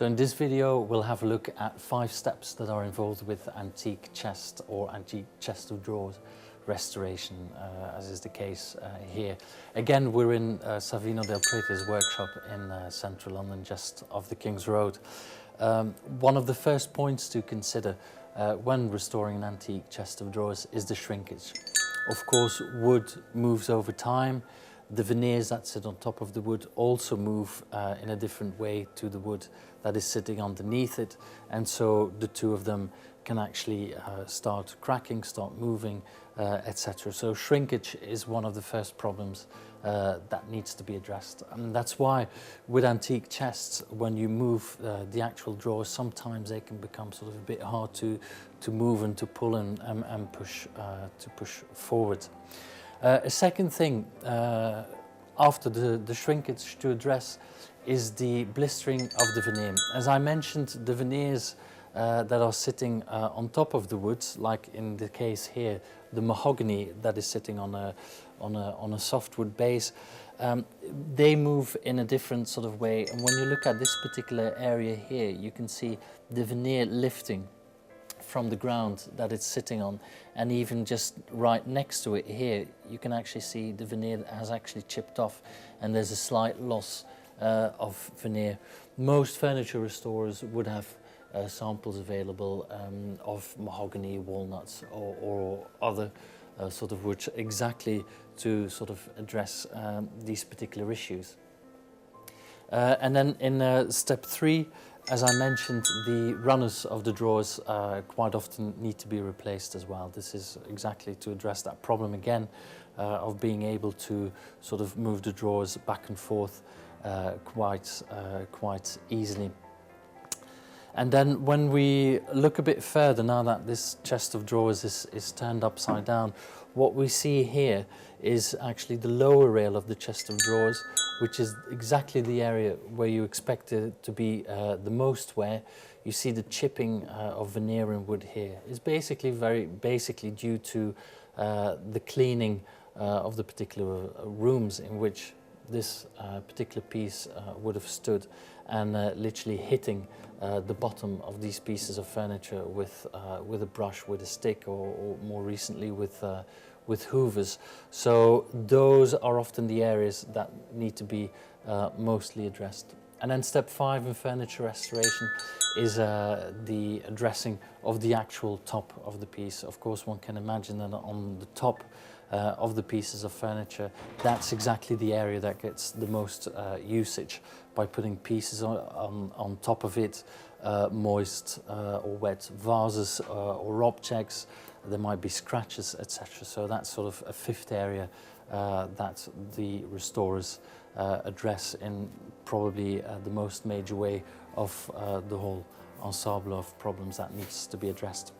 So in this video we'll have a look at 5 steps that are involved with antique chest or antique chest of drawers restoration, as is the case here. Again, we're in Savino del Prete's workshop in central London, just off the King's Road. One of the first points to consider when restoring an antique chest of drawers is the shrinkage. Of course, wood moves over time. The veneers that sit on top of the wood also move in a different way to the wood that is sitting underneath it, and so the two of them can actually start cracking, start moving, etc. So shrinkage is one of the first problems that needs to be addressed, and that's why with antique chests, when you move the actual drawers, sometimes they can become sort of a bit hard to move and to pull and push forward. A second thing after the shrinkage to address is the blistering of the veneer. As I mentioned, the veneers that are sitting on top of the wood, like in the case here, the mahogany that is sitting on a softwood base, they move in a different sort of way. And when you look at this particular area here, you can see the veneer lifting from the ground that it's sitting on, and even just right next to it here, you can actually see the veneer that has actually chipped off, and there's a slight loss of veneer. Most furniture restorers would have samples available of mahogany, walnuts, or other sort of wood, exactly to sort of address these particular issues. And then in step 3, as I mentioned, the runners of the drawers quite often need to be replaced as well. This is exactly to address that problem again of being able to sort of move the drawers back and forth quite easily. And then when we look a bit further, now that this chest of drawers is turned upside down, what we see here is actually the lower rail of the chest of drawers, which is exactly the area where you expect it to be the most wear. You see the chipping of veneer and wood here. It's basically very basically due to the cleaning of the particular rooms in which this particular piece would have stood, and literally hitting the bottom of these pieces of furniture with a brush, with a stick, or more recently with hoovers. So those are often the areas that need to be mostly addressed. And then step 5 in furniture restoration is the addressing of the actual top of the piece. Of course, one can imagine that on the top of the pieces of furniture, that's exactly the area that gets the most usage, by putting pieces on top of it, moist or wet vases or objects. There might be scratches, etc. So that's sort of a 5th area that the restorers address in probably the most major way of the whole ensemble of problems that needs to be addressed.